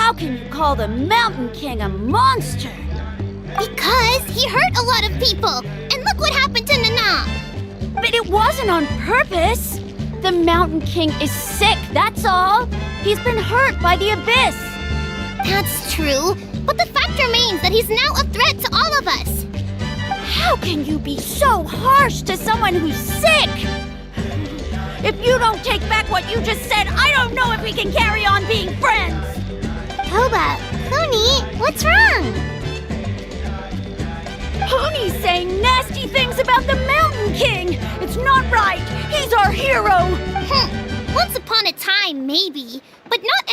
How can you call the Mountain King a monster? Because he hurt a lot of people. And look what happened to Nana. But it wasn't on purpose. The Mountain King is sick, that's all. He's been hurt by the abyss. That's true. But the fact remains that he's now a threat to all of us. How can you be so harsh to someone who's sick? If you don't take back what you just said, I don't know if we can carry on being friends. Toba, Kuni, what's wrong? Pony's saying nasty things about the Mountain King. It's not right. He's our hero. Once upon a time, maybe, but not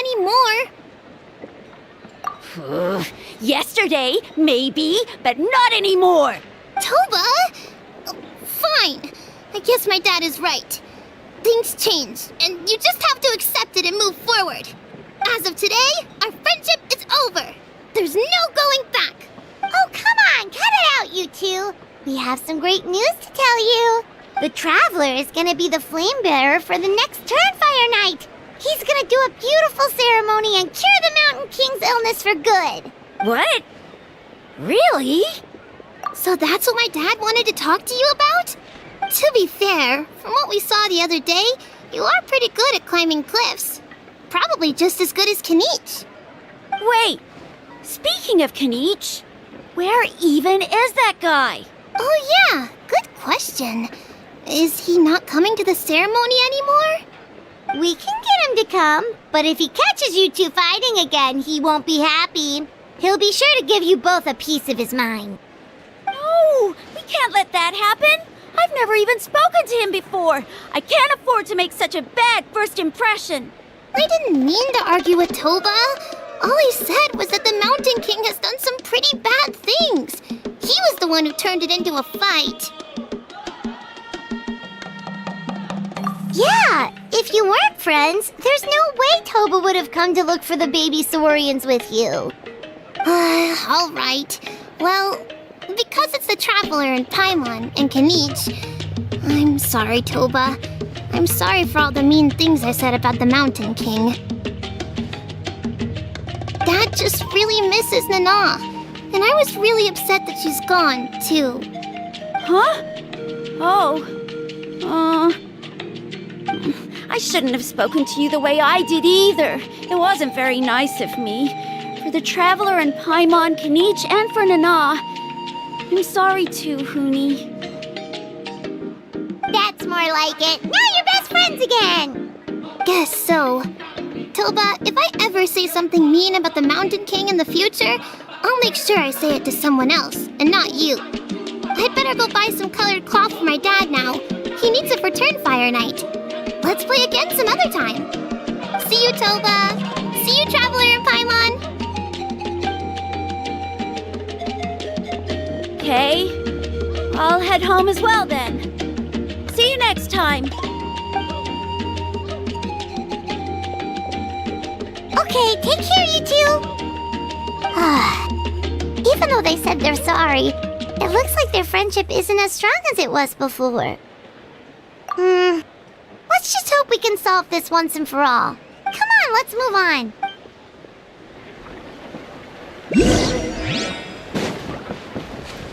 anymore. Yesterday, maybe, but not anymore. Toba? Fine. I guess my dad is right. Things change, and you just have to accept it and move forward. As of today, our friendship is over. There's no going back. Oh, come on, cut it out, you two. We have some great news to tell you. The Traveler is gonna be the flame bearer for the next Turnfire Night. He's gonna do a beautiful ceremony and cure the Mountain King's illness for good. What? Really? So that's what my dad wanted to talk to you about? To be fair, from what we saw the other day, you are pretty good at climbing cliffs. Probably just as good as Kanich. Wait, speaking of Kanich, where even is that guy? Oh yeah, good question. Is he not coming to the ceremony anymore? We can get him to come, but if he catches you two fighting again, he won't be happy. He'll be sure to give you both a piece of his mind. No, we can't let that happen. I've never even spoken to him before. I can't afford to make such a bad first impression. I didn't mean to argue with Toba. All he said was that the Mountain King has done some pretty bad things. He was the one who turned it into a fight. Yeah, if you weren't friends, there's no way Toba would have come to look for the baby Saurians with you. All right. Well, because it's the Traveler and Paimon and Kanich, I'm sorry, Toba. I'm sorry for all the mean things I said about the Mountain King. Dad just really misses Nana, and I was really upset that she's gone, too. Huh? Oh. I shouldn't have spoken to you the way I did either. It wasn't very nice of me. For the Traveler and Paimon, Kanich, and for Nana. I'm sorry too, Huni. That's more like it. Now you're best friends again! Guess so. Toba, if I ever say something mean about the Mountain King in the future, I'll make sure I say it to someone else, and not you. I'd better go buy some colored cloth for my dad now. He needs it for Turnfire Night. Let's play again some other time. See you, Toba. See you, Traveler and Paimon. Okay. I'll head home as well then. See you next time. Okay, take care, you two. Even though they said they're sorry, it looks like their friendship isn't as strong as it was before. Let's just hope we can solve this once and for all. Come on, let's move on.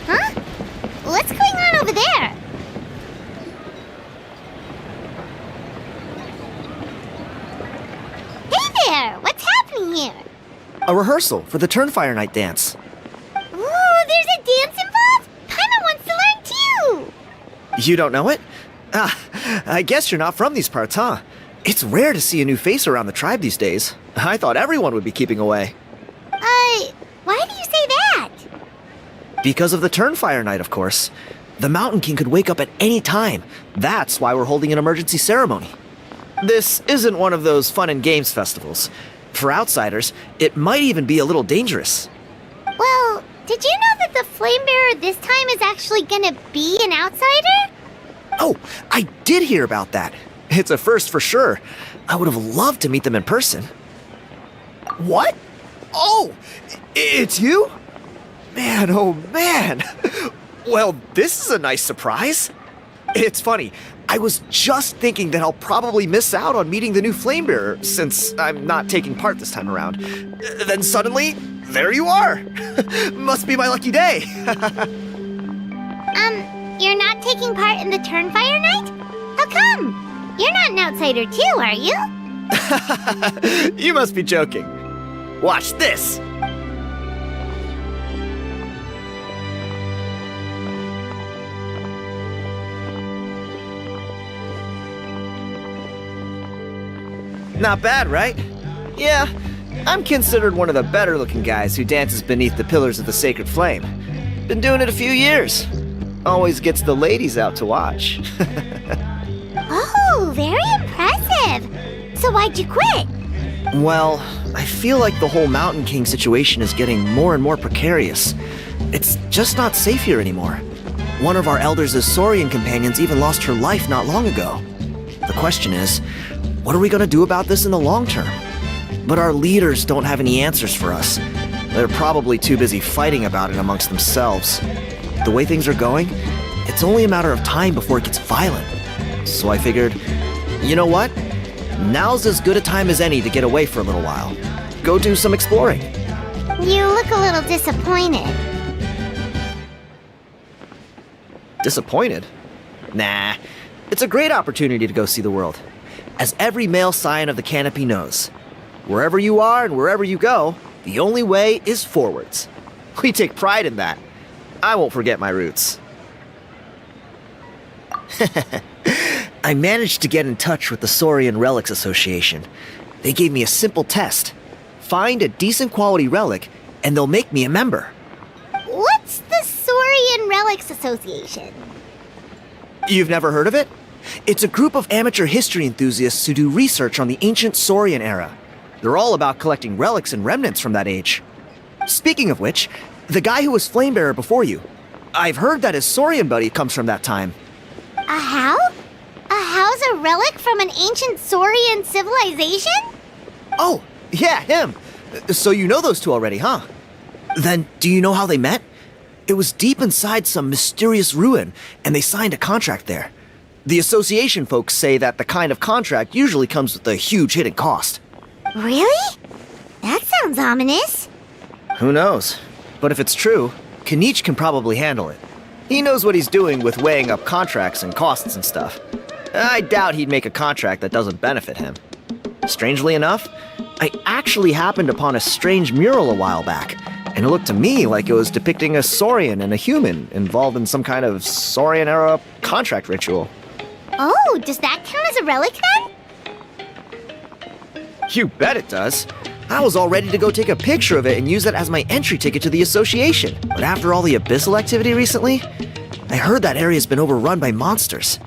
Huh? What's going on over there? Hey there! What's happening here? A rehearsal for the Turnfire Night dance. Ooh, there's a dance involved? Paimon wants to learn too! You don't know it? I guess you're not from these parts, huh? It's rare to see a new face around the tribe these days. I thought everyone would be keeping away. Why do you say that? Because of the Turnfire Night, of course. The Mountain King could wake up at any time. That's why we're holding an emergency ceremony. This isn't one of those fun and games festivals. For outsiders, it might even be a little dangerous. Well, did you know that the Flame Bearer this time is actually gonna be an outsider? Oh, I did hear about that. It's a first for sure. I would have loved to meet them in person. What? Oh, it's you? Man, oh man. Well, this is a nice surprise. It's funny. I was just thinking that I'll probably miss out on meeting the new Flamebearer since I'm not taking part this time around. Then suddenly, there you are! Must be my lucky day! You're not taking part in the Turnfire Night? How come? You're not an outsider too, are you? You must be joking. Watch this! Not bad, right? Yeah, I'm considered one of the better looking guys who dances beneath the pillars of the sacred flame. Been doing it a few years. Always gets the ladies out to watch. Oh, very impressive. So why'd you quit? Well, I feel like the whole Mountain King situation is getting more and more precarious. It's just not safe here anymore. One of our elders' Saurian companions even lost her life not long ago. The question is, what are we gonna do about this in the long term? But our leaders don't have any answers for us. They're probably too busy fighting about it amongst themselves. The way things are going, it's only a matter of time before it gets violent. So I figured, you know what? Now's as good a time as any to get away for a little while. Go do some exploring. You look a little disappointed. Disappointed? Nah, it's a great opportunity to go see the world. As every male scion of the canopy knows, wherever you are and wherever you go, the only way is forwards. We take pride in that. I won't forget my roots. I managed to get in touch with the Saurian Relics Association. They gave me a simple test. Find a decent quality relic, and they'll make me a member. What's the Saurian Relics Association? You've never heard of it? It's a group of amateur history enthusiasts who do research on the ancient Saurian era. They're all about collecting relics and remnants from that age. Speaking of which, the guy who was Flamebearer before you, I've heard that his Saurian buddy comes from that time. A how? A how's a relic from an ancient Saurian civilization? Oh, yeah, him. So you know those two already, huh? Then, do you know how they met? It was deep inside some mysterious ruin, and they signed a contract there. The association folks say that the kind of contract usually comes with a huge hidden cost. Really? That sounds ominous. Who knows? But if it's true, Kanich can probably handle it. He knows what he's doing with weighing up contracts and costs and stuff. I doubt he'd make a contract that doesn't benefit him. Strangely enough, I actually happened upon a strange mural a while back, and it looked to me like it was depicting a Saurian and a human involved in some kind of Saurian-era contract ritual. Oh, does that count as a relic then? You bet it does. I was all ready to go take a picture of it and use it as my entry ticket to the association. But after all the abyssal activity recently, I heard that area's been overrun by monsters.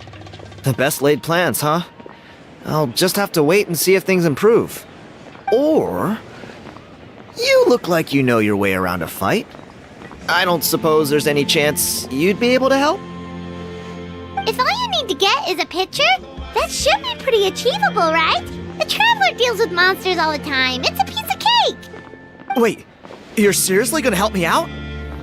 The best laid plans, huh? I'll just have to wait and see if things improve. Or... you look like you know your way around a fight. I don't suppose there's any chance you'd be able to help? If all you need to get is a picture, that should be pretty achievable, right? The Traveler deals with monsters all the time. It's a piece of cake. Wait, you're seriously gonna help me out?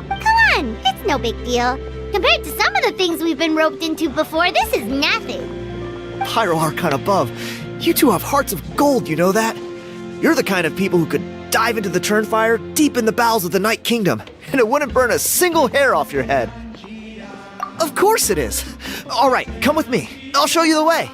Come on, it's no big deal. Compared to some of the things we've been roped into before, this is nothing. Pyro Archon above, you two have hearts of gold, you know that? You're the kind of people who could dive into the Turnfire deep in the bowels of the Night Kingdom, and it wouldn't burn a single hair off your head. Of course it is. All right, come with me. I'll show you the way.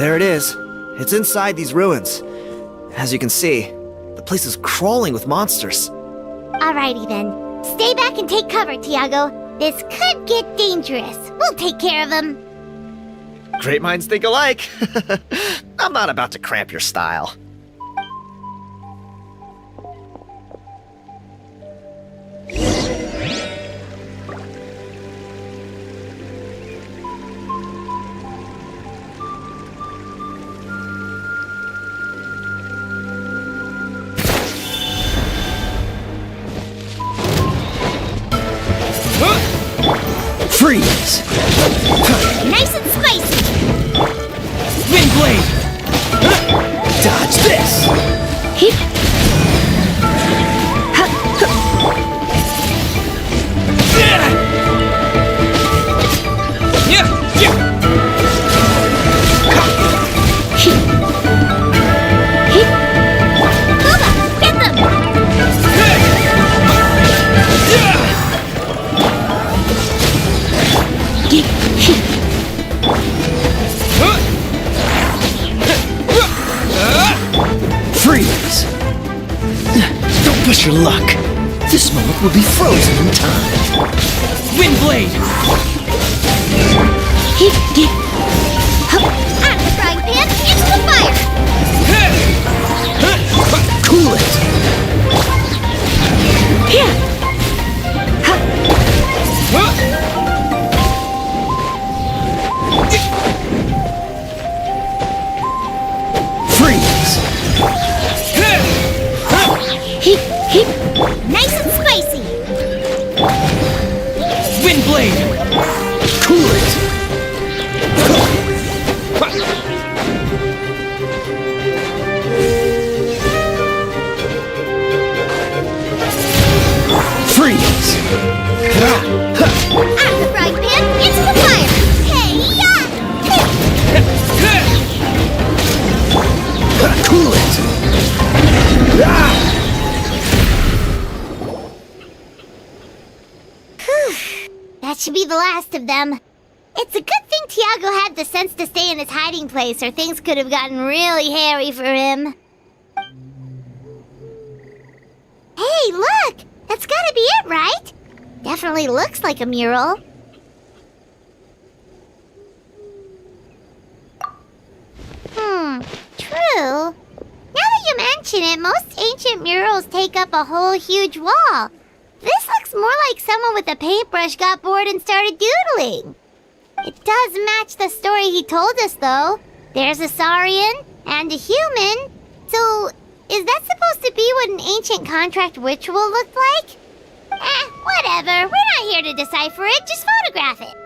There it is. It's inside these ruins. As you can see, the place is crawling with monsters. Alrighty then. Stay back and take cover, Tiago. This could get dangerous. We'll take care of him. Great minds think alike. I'm not about to cramp your style. Freeze! Nice and spicy. Wind blade! Dodge this! Booba, get them! Freeze! Don't push your luck. This moment will be frozen in time. Wind blade! Out of the frying pan, into the fire! Cool it! Freeze! Nice and spicy! Wind blade! Cool it! Freeze! Out of the frying pan, into the fire! Hey-ya! Cool it! That should be the last of them. It's a good thing Tiago had the sense to stay in his hiding place, or things could have gotten really hairy for him. Hey, look! That's gotta be it, right? Definitely looks like a mural. True. Now that you mention it, most ancient murals take up a whole huge wall. This looks more like someone with a paintbrush got bored and started doodling. It does match the story he told us, though. There's a Saurian and a human. So, is that supposed to be what an ancient contract ritual looked like? Whatever. We're not here to decipher it. Just photograph it.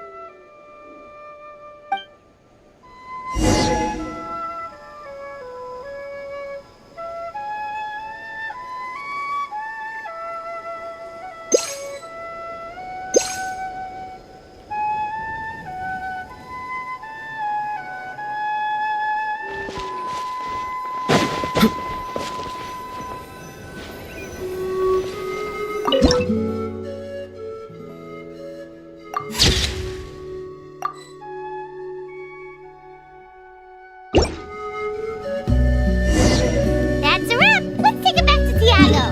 That's a wrap. Let's take it back to Tiago.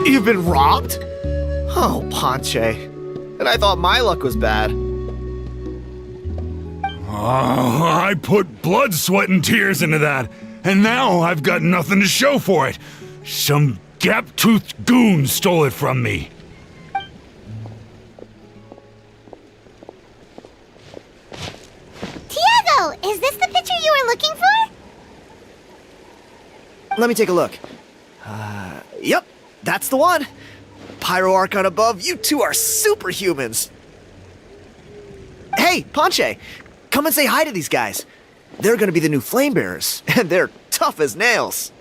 You've been robbed? Oh, Ponche. And I thought my luck was bad. I put blood, sweat, and tears into that, and now I've got nothing to show for it. Some gap-toothed goon stole it from me. Tiago, is this the picture you were looking for? Let me take a look. Yep, that's the one. Pyro Archon above, you two are superhumans. Hey, Ponche, come and say hi to these guys. They're gonna be the new flame bearers, and they're tough as nails.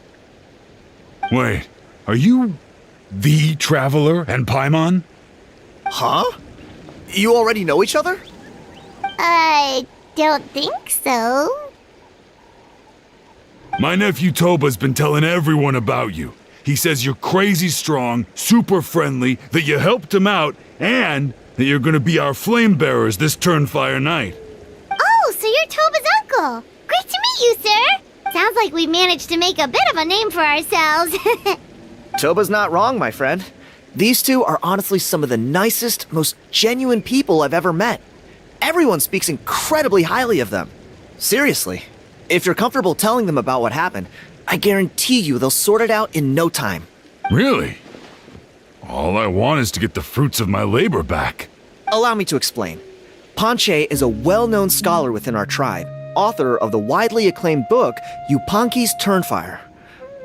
Wait, are you the Traveler and Paimon? Huh? You already know each other? I don't think so. My nephew Toba's been telling everyone about you. He says you're crazy strong, super friendly, that you helped him out, and that you're gonna be our flame bearers this Turnfire night. Oh, so you're Toba's uncle. Great to meet you, sir. Sounds like we managed to make a bit of a name for ourselves. Toba's not wrong, my friend. These two are honestly some of the nicest, most genuine people I've ever met. Everyone speaks incredibly highly of them. Seriously, if you're comfortable telling them about what happened, I guarantee you they'll sort it out in no time. Really? All I want is to get the fruits of my labor back. Allow me to explain. Panche is a well-known scholar within our tribe, author of the widely acclaimed book, Yupanqui's Turnfire.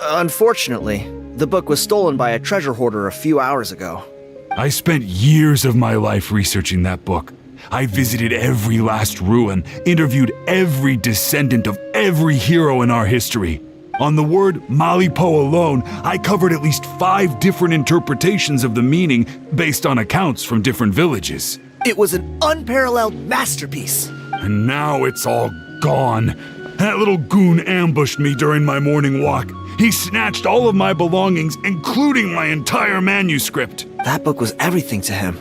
Unfortunately, the book was stolen by a treasure hoarder a few hours ago. I spent years of my life researching that book. I visited every last ruin, interviewed every descendant of every hero in our history. On the word Malipo alone, I covered at least 5 different interpretations of the meaning based on accounts from different villages. It was an unparalleled masterpiece. And now it's all gone. That little goon ambushed me during my morning walk. He snatched all of my belongings, including my entire manuscript. That book was everything to him.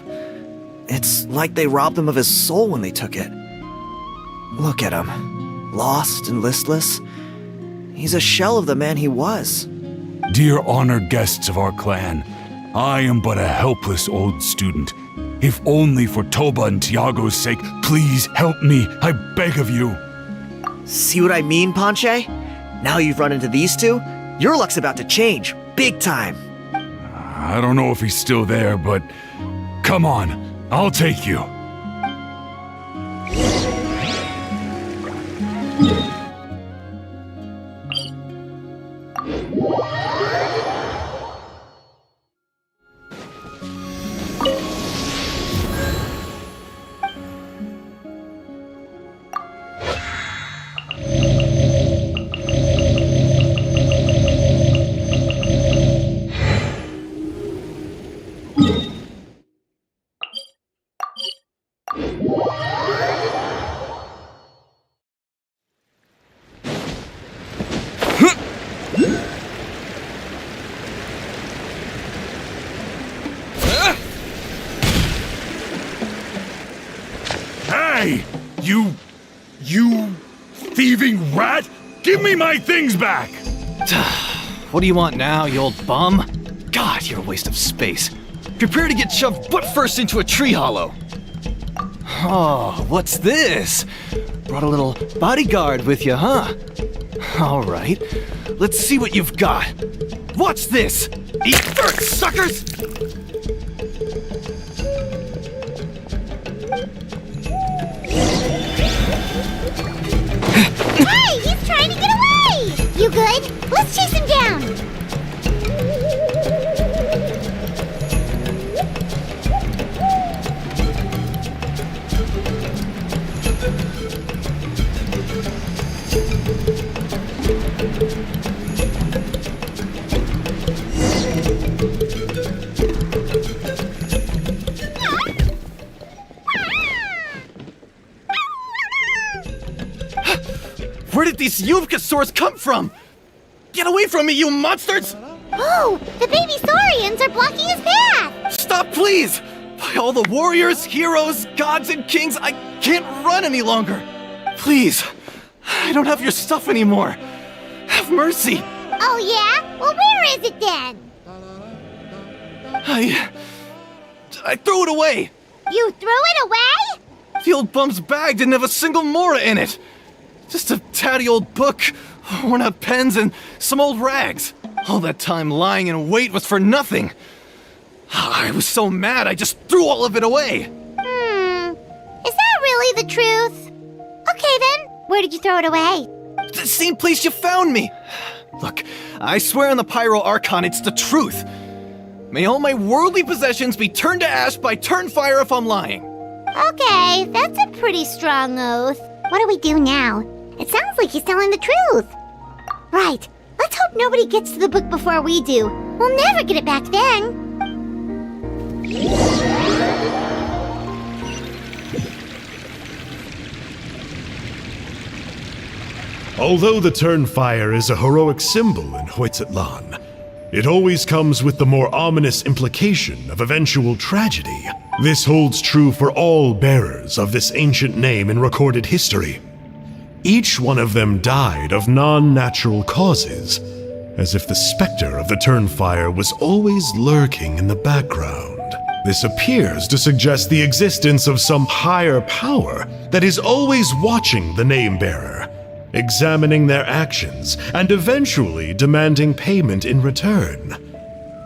It's like they robbed him of his soul when they took it. Look at him. Lost and listless. He's a shell of the man he was. Dear honored guests of our clan, I am but a helpless old student. If only for Toba and Tiago's sake, please help me, I beg of you. See what I mean, Panche? Now you've run into these two, your luck's about to change, big time. I don't know if he's still there, but come on, I'll take you. Hey! You thieving rat! Give me my things back! What do you want now, you old bum? God, you're a waste of space. Prepare to get shoved butt first into a tree hollow. Oh, what's this? Brought a little bodyguard with you, huh? All right, let's see what you've got. What's this? Eat dirt, suckers! Hey, he's trying to get away! You good? Let's chase him down! Where did these Yuvka come from? Get away from me, you monsters! Oh, the baby Saurians are blocking his path! Stop, please! By all the warriors, heroes, gods, and kings, I can't run any longer! Please, I don't have your stuff anymore. Have mercy! Oh yeah? Well, where is it then? I threw it away! You threw it away? The old bum's bag didn't have a single mora in it! Just a tatty old book, worn out pens, and some old rags. All that time lying in wait was for nothing. I was so mad, I just threw all of it away. Is that really the truth? Okay then, where did you throw it away? The same place you found me. Look, I swear on the Pyro Archon it's the truth. May all my worldly possessions be turned to ash by Turnfire if I'm lying. Okay, that's a pretty strong oath. What do we do now? It sounds like he's telling the truth. Right, let's hope nobody gets to the book before we do. We'll never get it back then. Although the Turnfire is a heroic symbol in Huitzatlan, it always comes with the more ominous implication of eventual tragedy. This holds true for all bearers of this ancient name in recorded history. Each one of them died of non-natural causes, as if the specter of the Turnfire was always lurking in the background. This appears to suggest the existence of some higher power that is always watching the name-bearer, examining their actions, and eventually demanding payment in return.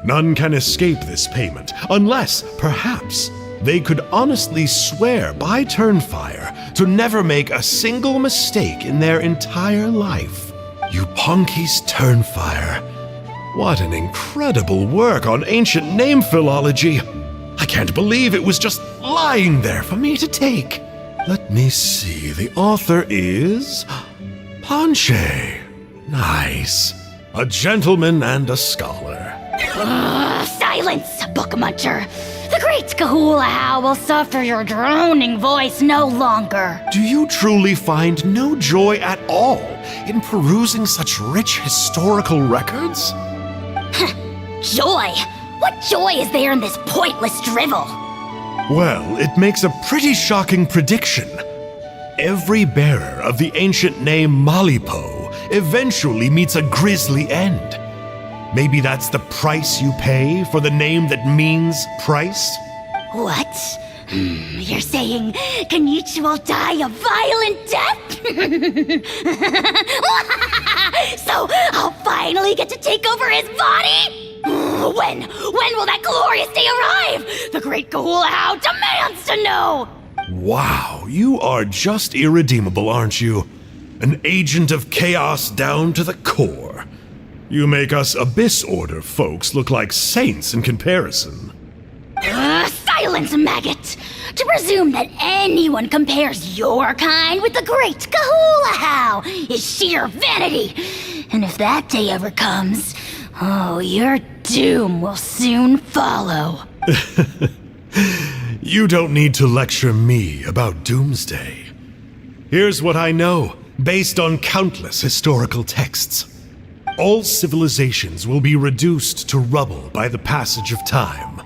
None can escape this payment, unless, perhaps, they could honestly swear by Turnfire to never make a single mistake in their entire life. Yupanqui's Turnfire. What an incredible work on ancient name philology. I can't believe it was just lying there for me to take. Let me see, the author is Panche. Nice. A gentleman and a scholar. Silence, book muncher. The great Kahulahau will suffer your droning voice no longer. Do you truly find no joy at all in perusing such rich historical records? Joy? What joy is there in this pointless drivel? Well, it makes a pretty shocking prediction. Every bearer of the ancient name Malipo eventually meets a grisly end. Maybe that's the price you pay for the name that means price? What? You're saying Kenichi will die a violent death? So I'll finally get to take over his body? When will that glorious day arrive? The great Kahulahau demands to know! Wow, you are just irredeemable, aren't you? An agent of chaos down to the core. You make us Abyss Order folks look like saints in comparison. Silence, maggot! To presume that anyone compares your kind with the great Kahulahau is sheer vanity. And if that day ever comes, oh, your doom will soon follow. You don't need to lecture me about Doomsday. Here's what I know, based on countless historical texts. All civilizations will be reduced to rubble by the passage of time.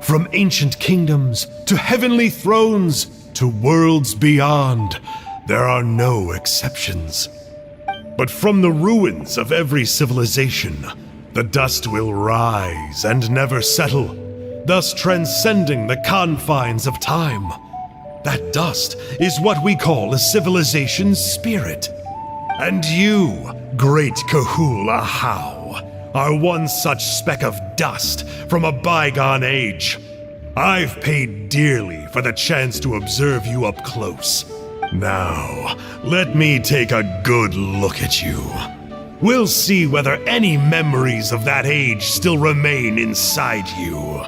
From ancient kingdoms to heavenly thrones to worlds beyond, there are no exceptions. But from the ruins of every civilization, the dust will rise and never settle, thus transcending the confines of time. That dust is what we call a civilization's spirit. And you, great Kahulahau, are one such speck of dust from a bygone age. I've paid dearly for the chance to observe you up close. Now, let me take a good look at you. We'll see whether any memories of that age still remain inside you.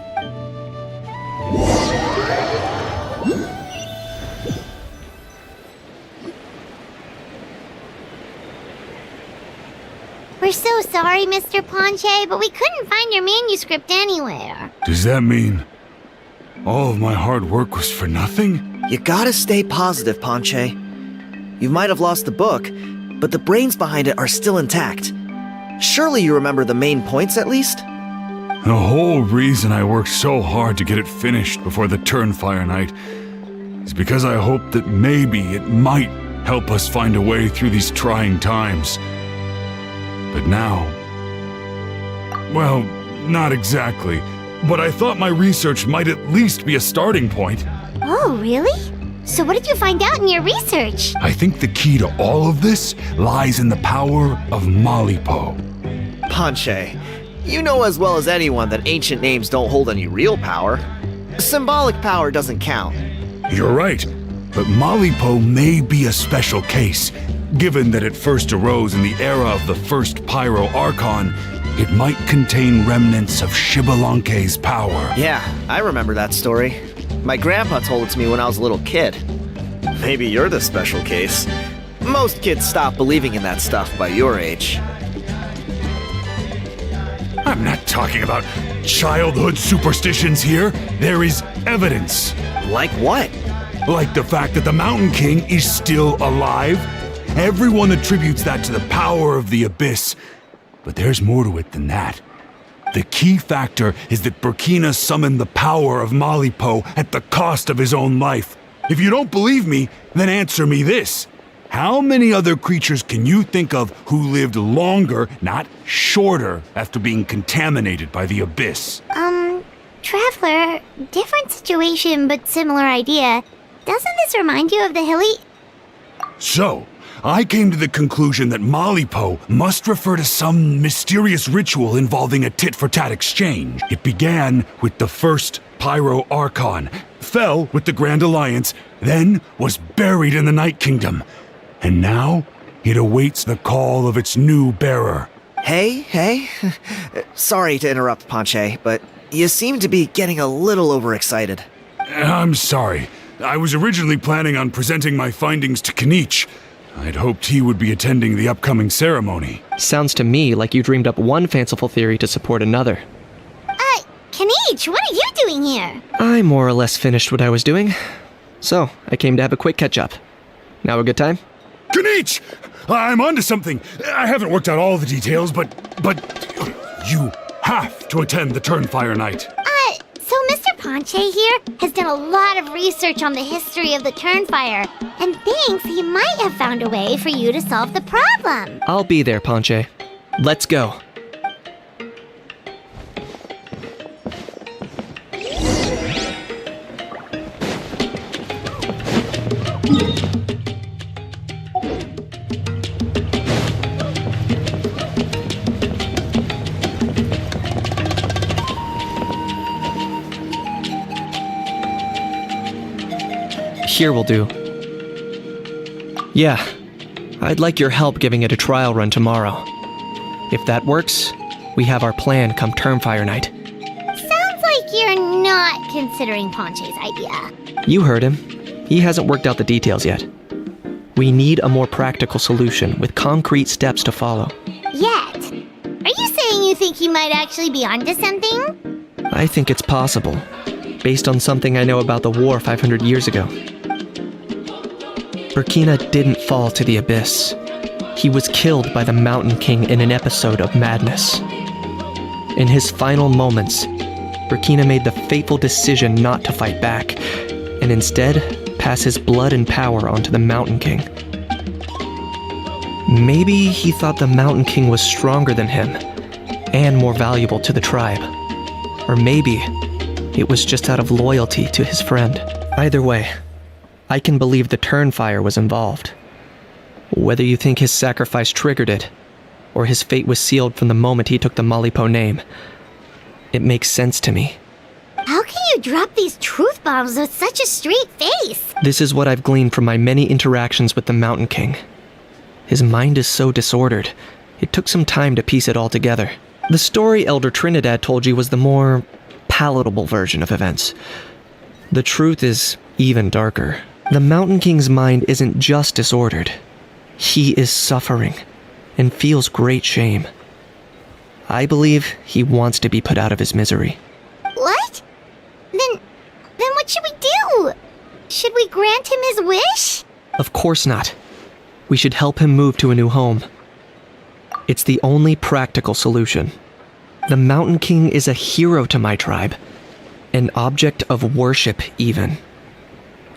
We're so sorry, Mr. Panche, but we couldn't find your manuscript anywhere. Does that mean all of my hard work was for nothing? You gotta stay positive, Panche. You might have lost the book, but the brains behind it are still intact. Surely you remember the main points at least? The whole reason I worked so hard to get it finished before the Turnfire night is because I hoped that maybe it might help us find a way through these trying times. But now, well, not exactly, but I thought my research might at least be a starting point. Oh, really? So what did you find out in your research? I think the key to all of this lies in the power of Malipo. Panche, you know as well as anyone that ancient names don't hold any real power. Symbolic power doesn't count. You're right, but Malipo may be a special case. Given that it first arose in the era of the first Pyro Archon, it might contain remnants of Shibalanke's power. Yeah, I remember that story. My grandpa told it to me when I was a little kid. Maybe you're the special case. Most kids stop believing in that stuff by your age. I'm not talking about childhood superstitions here. There is evidence. Like what? Like the fact that the Mountain King is still alive, Everyone attributes that to the power of the Abyss. But there's more to it than that. The key factor is that Burkina summoned the power of Malipo at the cost of his own life. If you don't believe me, then answer me this. How many other creatures can you think of who lived longer, not shorter, after being contaminated by the Abyss? Traveler, different situation but similar idea. Doesn't this remind you of the hilly... So, I came to the conclusion that Malipo must refer to some mysterious ritual involving a tit-for-tat exchange. It began with the first Pyro Archon, fell with the Grand Alliance, then was buried in the Night Kingdom. And now, it awaits the call of its new bearer. Hey. Sorry to interrupt, Ponche, but you seem to be getting a little overexcited. I'm sorry. I was originally planning on presenting my findings to Kinich. I'd hoped he would be attending the upcoming ceremony. Sounds to me like you dreamed up one fanciful theory to support another. Kinich, what are you doing here? I more or less finished what I was doing, so I came to have a quick catch-up. Now a good time? Kinich! I'm onto something. I haven't worked out all the details, but you have to attend the Turnfire Night. So Mr. Ponche here has done a lot of research on the history of the Turnfire, and thinks he might have found a way for you to solve the problem. I'll be there, Ponche. Let's go. Here will do. Yeah, I'd like your help giving it a trial run tomorrow. If that works, we have our plan come Turnfire Night. Sounds like you're not considering Ponche's idea. You heard him. He hasn't worked out the details yet. We need a more practical solution with concrete steps to follow. Yet? Are you saying you think he might actually be onto something? I think it's possible, based on something I know about the war 500 years ago. Burkina didn't fall to the Abyss. He was killed by the Mountain King in an episode of madness. In his final moments, Burkina made the fateful decision not to fight back, and instead pass his blood and power onto the Mountain King. Maybe he thought the Mountain King was stronger than him, and more valuable to the tribe. Or maybe it was just out of loyalty to his friend. Either way, I can believe the Turnfire was involved. Whether you think his sacrifice triggered it, or his fate was sealed from the moment he took the Malipo name, it makes sense to me. How can you drop these truth bombs with such a straight face? This is what I've gleaned from my many interactions with the Mountain King. His mind is so disordered, it took some time to piece it all together. The story Elder Trinidad told you was the more palatable version of events. The truth is even darker. The Mountain King's mind isn't just disordered. He is suffering and feels great shame. I believe he wants to be put out of his misery. What? Then what should we do? Should we grant him his wish? Of course not. We should help him move to a new home. It's the only practical solution. The Mountain King is a hero to my tribe, an object of worship even.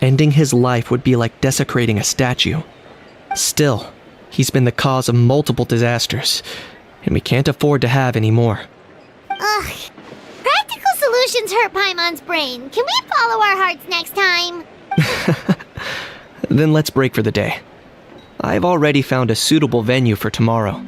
Ending his life would be like desecrating a statue. Still, he's been the cause of multiple disasters, and we can't afford to have any more. Ugh. Practical solutions hurt Paimon's brain. Can we follow our hearts next time? Then let's break for the day. I've already found a suitable venue for tomorrow.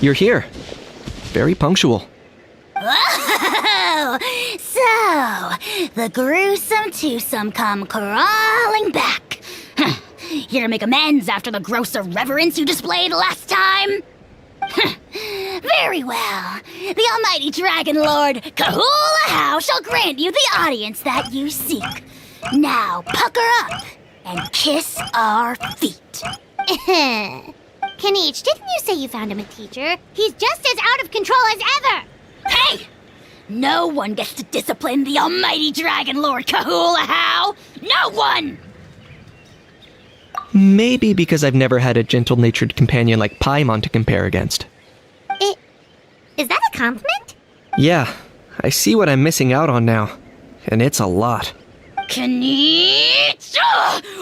You're here. Very punctual. Oh, so the gruesome twosome come crawling back. Here to make amends after the gross irreverence you displayed last time? Very well. The almighty Dragon Lord Kahula How shall grant you the audience that you seek. Now pucker up and kiss our feet. Kanich, didn't you say you found him a teacher? He's just as out of control as ever! Hey! No one gets to discipline the almighty Dragon Lord Kahula How! No one! Maybe because I've never had a gentle-natured companion like Paimon to compare against. Is that a compliment? Yeah, I see what I'm missing out on now. And it's a lot. Kanich!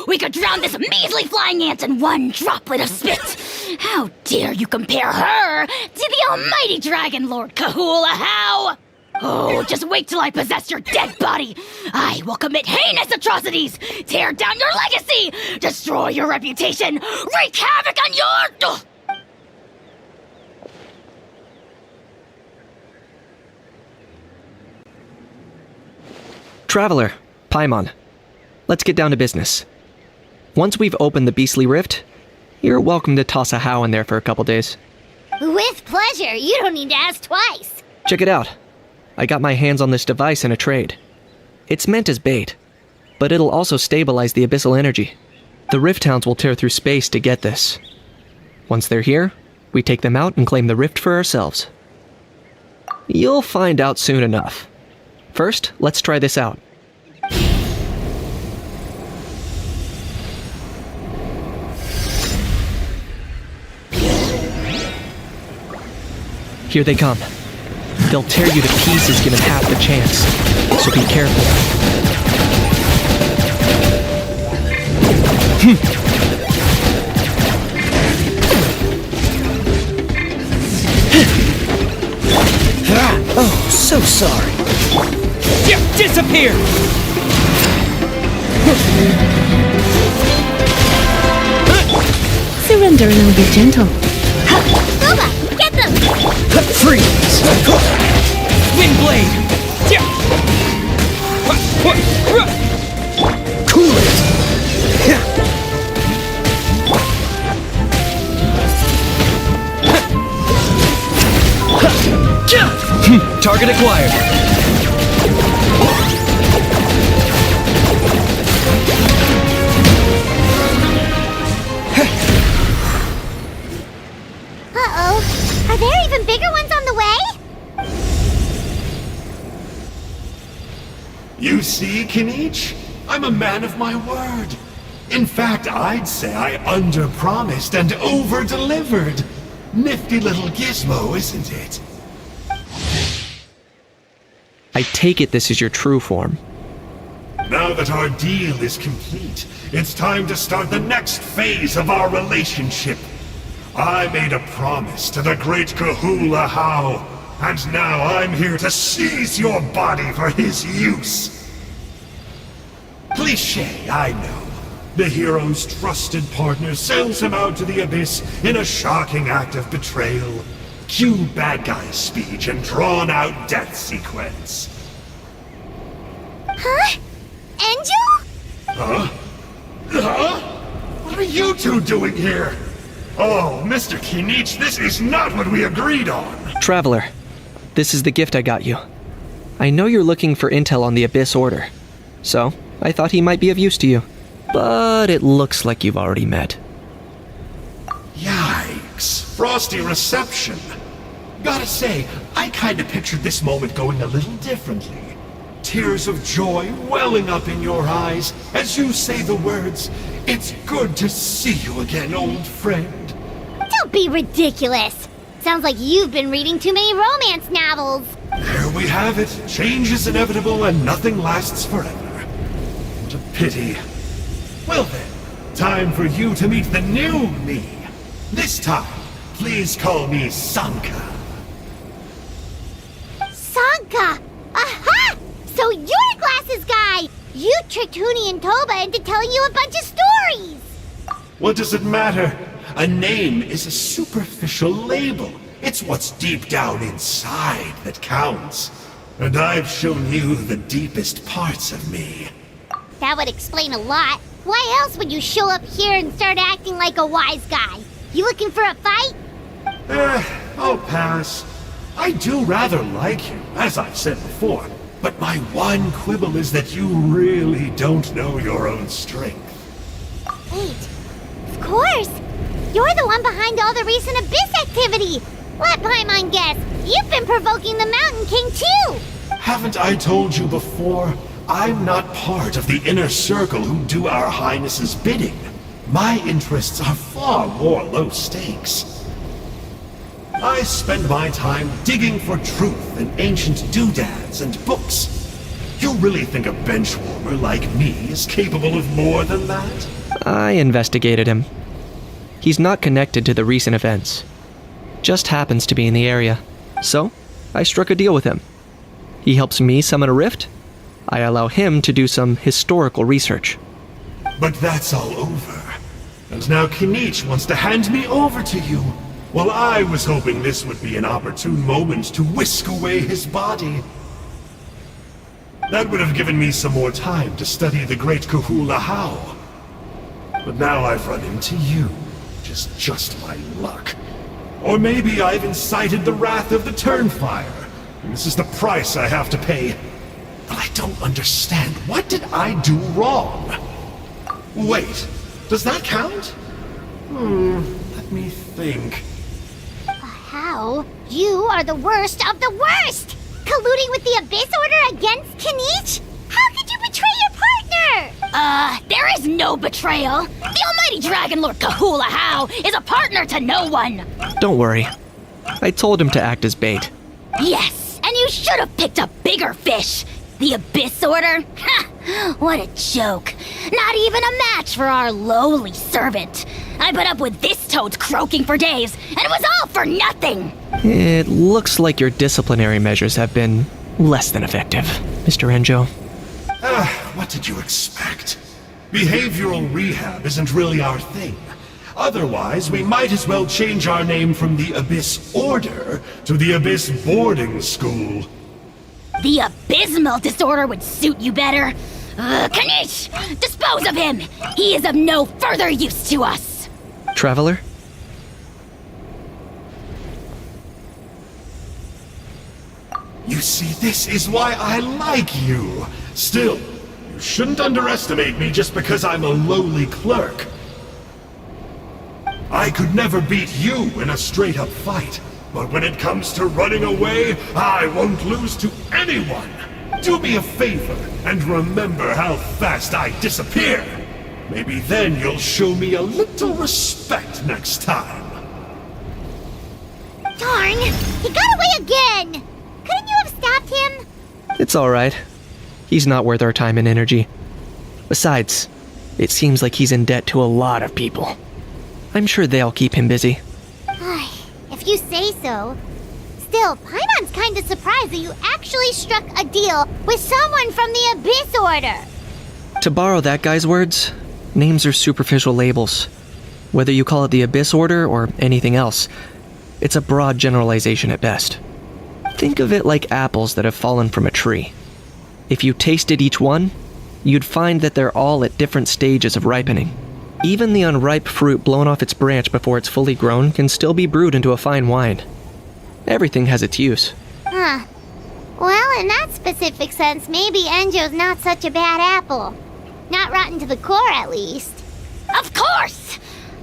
We could drown this measly flying ant in one droplet of spit! How dare you compare her to the almighty Dragon Lord Kahula How! Oh, just wait till I possess your dead body! I will commit heinous atrocities! Tear down your legacy! Destroy your reputation! Wreak havoc on your... Traveler, Paimon, let's get down to business. Once we've opened the beastly rift, you're welcome to toss a How in there for a couple days. With pleasure. You don't need to ask twice. Check it out. I got my hands on this device in a trade. It's meant as bait, but it'll also stabilize the abyssal energy. The Rift Hounds will tear through space to get this. Once they're here, we take them out and claim the rift for ourselves. You'll find out soon enough. First, let's try this out. Here they come. They'll tear you to pieces given half the chance, so be careful. Oh, so sorry. Disappear! Surrender and I'll be gentle. Boba, get them! Freeze! Wind blade! Cool it! Target acquired. Uh-oh. Are there even bigger ones on the way? You see, Kanich? I'm a man of my word. In fact, I'd say I under-promised and over-delivered. Nifty little gizmo, isn't it? I take it this is your true form. Now that our deal is complete, it's time to start the next phase of our relationship. I made a promise to the great Kahula How, and now I'm here to seize your body for his use. Cliché, I know. The hero's trusted partner sells him out to the abyss in a shocking act of betrayal. Cue bad guy speech and drawn-out death sequence. Huh? Angel? Huh? Huh? What are you two doing here? Oh, Mr. Kinich, this is not what we agreed on! Traveler, this is the gift I got you. I know you're looking for intel on the Abyss Order, so I thought he might be of use to you. But it looks like you've already met. Yikes. Frosty reception. Gotta say, I kinda pictured this moment going a little differently. Tears of joy welling up in your eyes as you say the words, "It's good to see you again, old friend." Don't be ridiculous. Sounds like you've been reading too many romance novels. There we have it. Change is inevitable and nothing lasts forever. What a pity. Well then, time for you to meet the new me. This time, please call me Sanka. Sanka! Aha! So you're the glasses guy! You tricked Huni and Toba into telling you a bunch of stories! What does it matter? A name is a superficial label. It's what's deep down inside that counts. And I've shown you the deepest parts of me. That would explain a lot. Why else would you show up here and start acting like a wise guy? You looking for a fight? I'll pass. I do rather like you, as I've said before. But my one quibble is that you really don't know your own strength. Wait, of course! You're the one behind all the recent Abyss activity! Let Paimon guess, you've been provoking the Mountain King too! Haven't I told you before? I'm not part of the inner circle who do our Highness's bidding. My interests are far more low stakes. I spend my time digging for truth in ancient doodads and books. You really think a benchwarmer like me is capable of more than that? I investigated him. He's not connected to the recent events. Just happens to be in the area. So, I struck a deal with him. He helps me summon a rift. I allow him to do some historical research. But that's all over. And now Kinich wants to hand me over to you. Well, I was hoping this would be an opportune moment to whisk away his body. That would have given me some more time to study the great Kahula How. But now I've run into you. Just my luck. Or maybe I've incited the wrath of the Turnfire. And this is the price I have to pay. But I don't understand. What did I do wrong? Wait, does that count? Let me think. How? You are the worst of the worst! Colluding with the Abyss Order against Kinich? How could you betray your partner? There is no betrayal. The almighty Dragon Lord Kahula How is a partner to no one. Don't worry. I told him to act as bait. Yes, and you should have picked a bigger fish. The Abyss Order? Ha! What a joke. Not even a match for our lowly servant. I put up with this toad's croaking for days, and it was all for nothing. It looks like your disciplinary measures have been less than effective, Mr. Enjo. What did you expect? Behavioral rehab isn't really our thing. Otherwise, we might as well change our name from the Abyss Order to the Abyss Boarding School. The abysmal disorder would suit you better. Kanish! Dispose of him! He is of no further use to us! Traveler? You see, this is why I like you. Still, you shouldn't underestimate me just because I'm a lowly clerk. I could never beat you in a straight-up fight. But when it comes to running away, I won't lose to anyone! Do me a favor, and remember how fast I disappear! Maybe then you'll show me a little respect next time. Darn! He got away again! Couldn't you have stopped him? It's alright. He's not worth our time and energy. Besides, it seems like he's in debt to a lot of people. I'm sure they'll keep him busy. If you say so. Still, Paimon's kinda surprised that you actually struck a deal with someone from the Abyss Order. To borrow that guy's words, names are superficial labels. Whether you call it the Abyss Order or anything else, it's a broad generalization at best. Think of it like apples that have fallen from a tree. If you tasted each one, you'd find that they're all at different stages of ripening. Even the unripe fruit blown off its branch before it's fully grown can still be brewed into a fine wine. Everything has its use. Huh. Well, in that specific sense, maybe Enjo's not such a bad apple. Not rotten to the core, at least. Of course!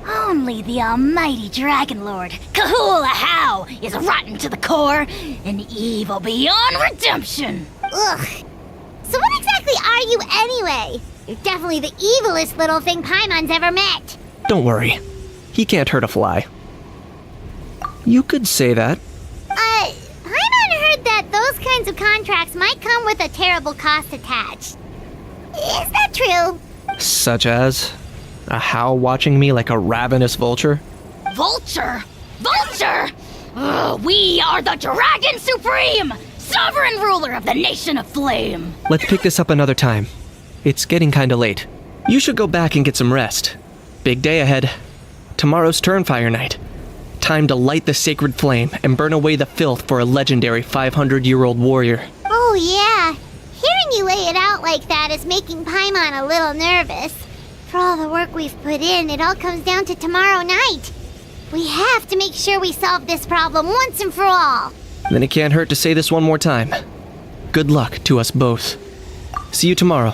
Only the almighty Dragon Lord, Kahula How, is rotten to the core and evil beyond redemption. Ugh. So what exactly are you anyway? You're definitely the evilest little thing Paimon's ever met. Don't worry. He can't hurt a fly. You could say that. Paimon heard that those kinds of contracts might come with a terrible cost attached. Is that true? Such as a How watching me like a ravenous vulture? Vulture? Vulture? We are the Dragon Supreme, sovereign ruler of the Nation of Flame. Let's pick this up another time. It's getting kinda late. You should go back and get some rest. Big day ahead. Tomorrow's Turnfire night. time to light the sacred flame and burn away the filth for a legendary 500-year-old warrior. Oh yeah, hearing you lay it out like that is making Paimon a little nervous. For all the work we've put in, it all comes down to tomorrow night. We have to make sure we solve this problem once and for all. Then it can't hurt to say this one more time. Good luck to us both. See you tomorrow.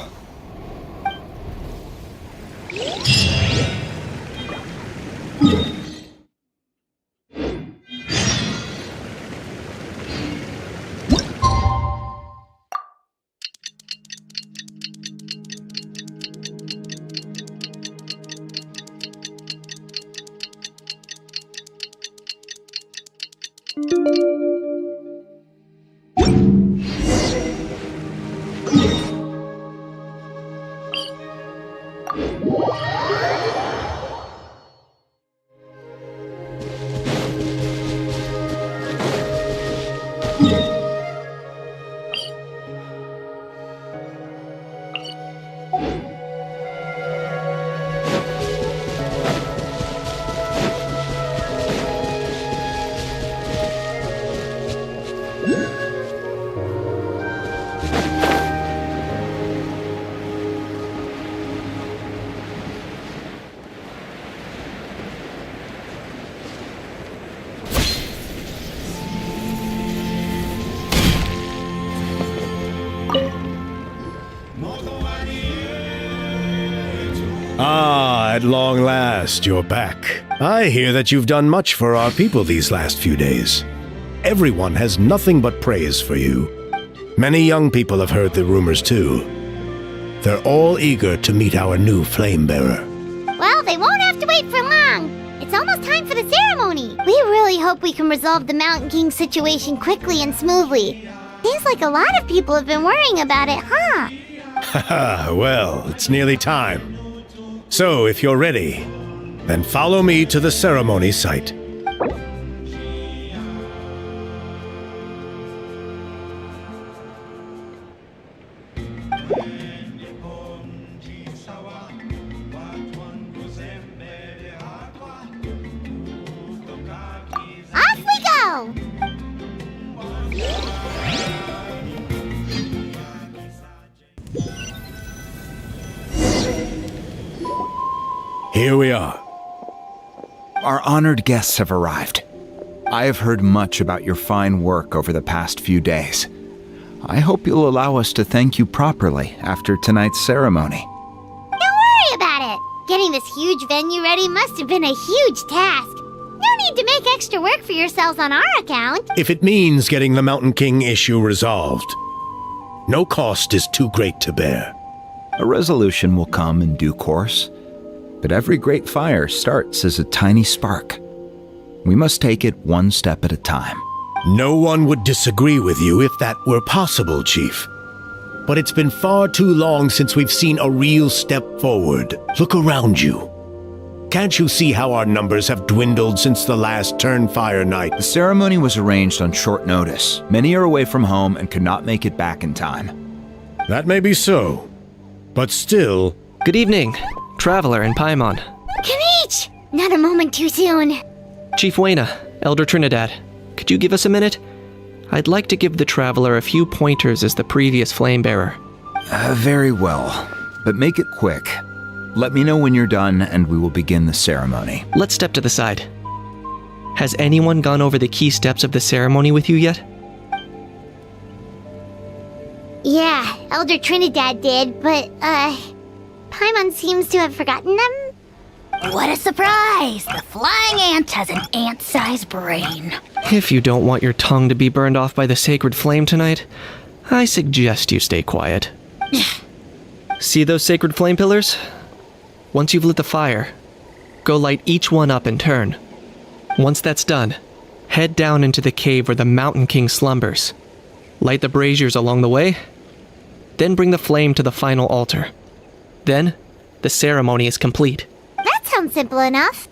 Ah, at long last, you're back. I hear that you've done much for our people these last few days. Everyone has nothing but praise for you. Many young people have heard the rumors too. They're all eager to meet our new flame bearer. Well, they won't have to wait for long. It's almost time for the ceremony. We really hope we can resolve the Mountain King situation quickly and smoothly. Seems like a lot of people have been worrying about it, huh? Haha, well, it's nearly time. So, if you're ready, then follow me to the ceremony site. Off we go! Here we are. Our honored guests have arrived. I have heard much about your fine work over the past few days. I hope you'll allow us to thank you properly after tonight's ceremony. Don't worry about it. Getting this huge venue ready must have been a huge task. No need to make extra work for yourselves on our account. If it means getting the Mountain King issue resolved, no cost is too great to bear. A resolution will come in due course, but every great fire starts as a tiny spark. We must take it one step at a time. No one would disagree with you if that were possible, Chief. But it's been far too long since we've seen a real step forward. Look around you. Can't you see how our numbers have dwindled since the last Turnfire night? The ceremony was arranged on short notice. Many are away from home and could not make it back in time. That may be so, but still... Good evening, Traveler and Paimon. Kanich! Not a moment too soon. Chief Wayna, Elder Trinidad, could you give us a minute? I'd like to give the Traveler a few pointers as the previous flame bearer. Very well, but make it quick. Let me know when you're done and we will begin the ceremony. Let's step to the side. Has anyone gone over the key steps of the ceremony with you yet? Yeah, Elder Trinidad did, but, Paimon seems to have forgotten them? What a surprise! The flying ant has an ant-sized brain. If you don't want your tongue to be burned off by the sacred flame tonight, I suggest you stay quiet. See those sacred flame pillars? Once you've lit the fire, go light each one up in turn. Once that's done, head down into the cave where the Mountain King slumbers. Light the braziers along the way, then bring the flame to the final altar. Then, the ceremony is complete. That sounds simple enough.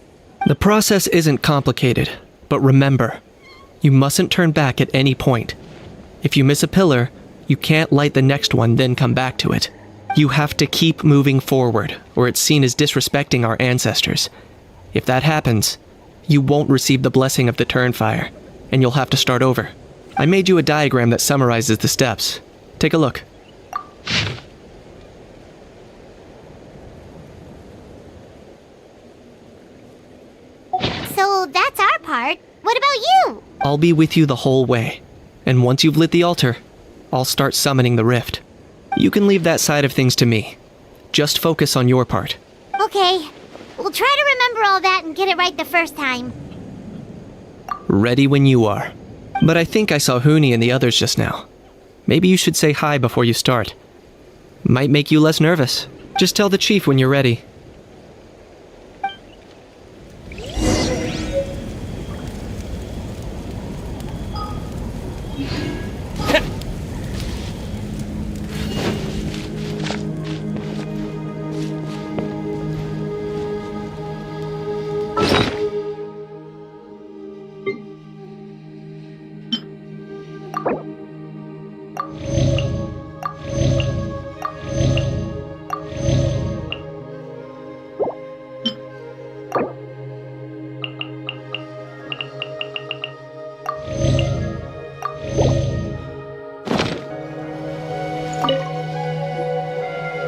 The process isn't complicated, but remember, you mustn't turn back at any point. If you miss a pillar, you can't light the next one then come back to it. You have to keep moving forward, or it's seen as disrespecting our ancestors. If that happens, you won't receive the blessing of the Turnfire, and you'll have to start over. I made you a diagram that summarizes the steps. Take a look. So that's our part. What about you? I'll be with you the whole way, and once you've lit the altar, I'll start summoning the rift. You can leave that side of things to me. Just focus on your part. Okay. We'll try to remember all that and get it right the first time. Ready when you are. But I think I saw Huni and the others just now. Maybe you should say hi before you start. Might make you less nervous. Just tell the chief when you're ready.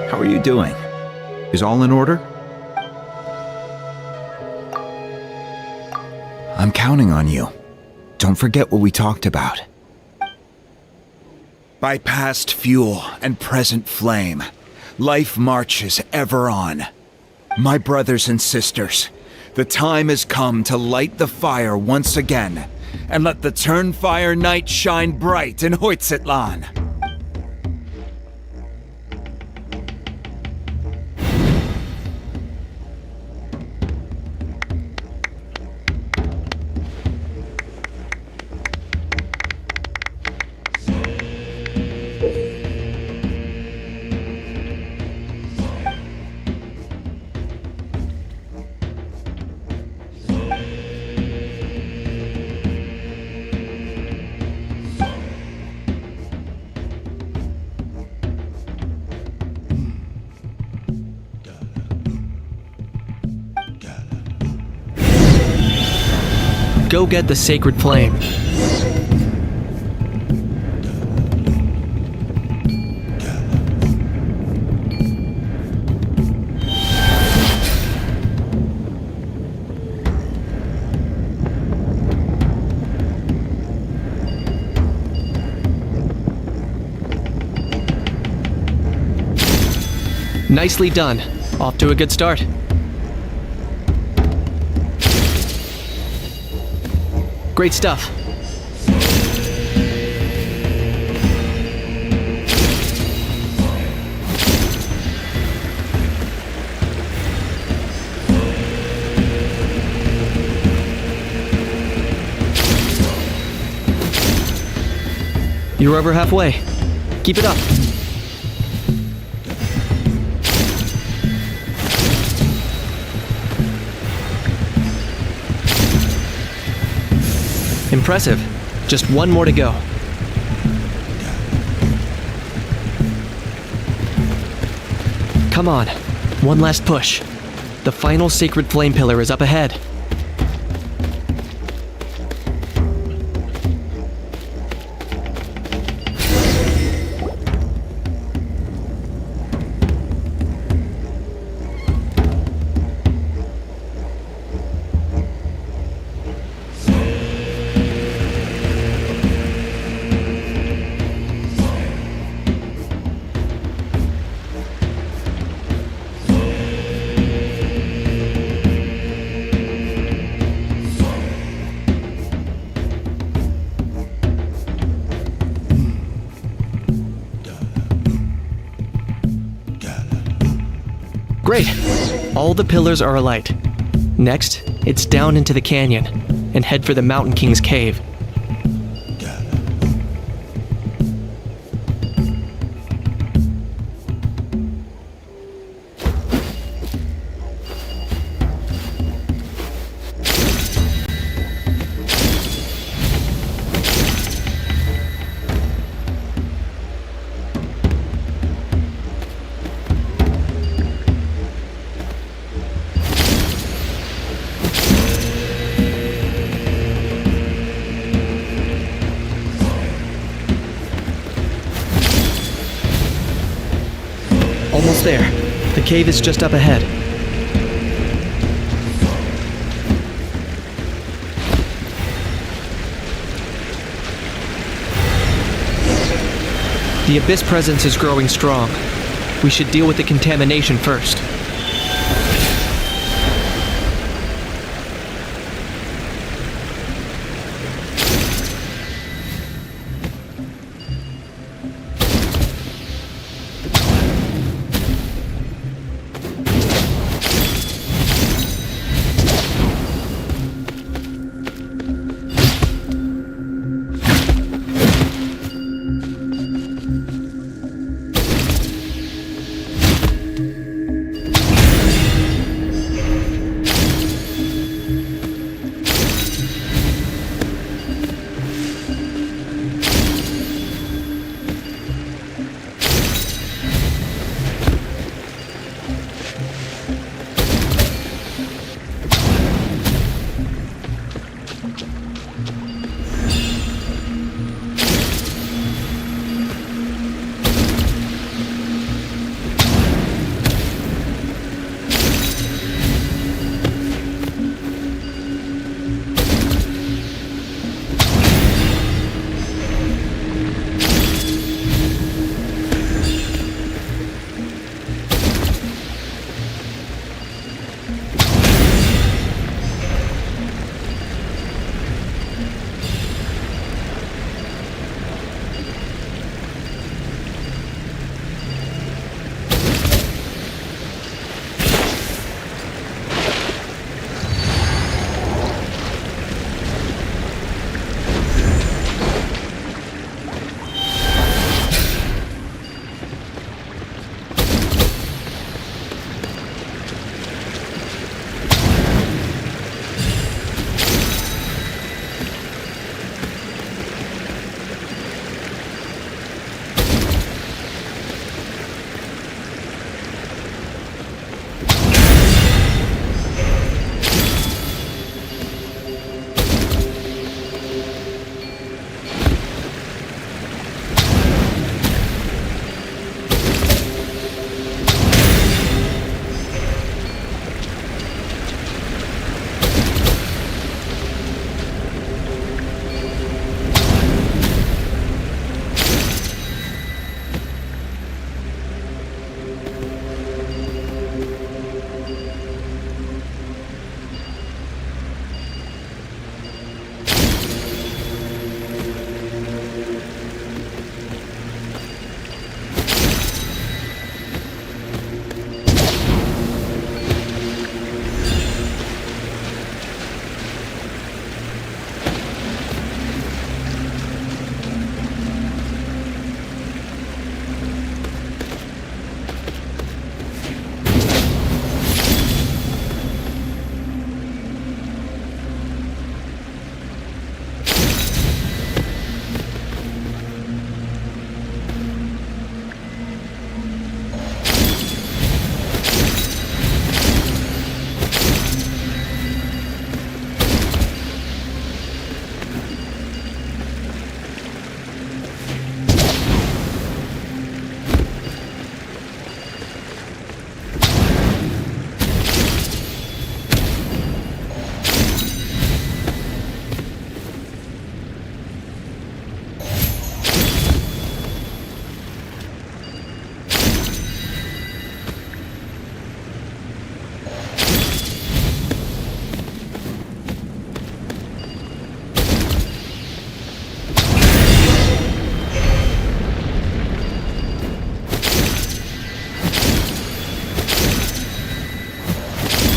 How are you doing? Is all in order? I'm counting on you. Don't forget what we talked about. By past fuel and present flame, life marches ever on. My brothers and sisters, the time has come to light the fire once again, and let the Turnfire night shine bright in Hoytzitlan. Go get the sacred flame. Nicely done. Off to a good start. Great stuff. You're over halfway. Keep it up. Impressive. Just one more to go. Come on. One last push. The final sacred flame pillar is up ahead. Great! All the pillars are alight. Next, it's down into the canyon, and head for the Mountain King's cave. almost there. The cave is just up ahead. The Abyss presence is growing strong. We should deal with the contamination first.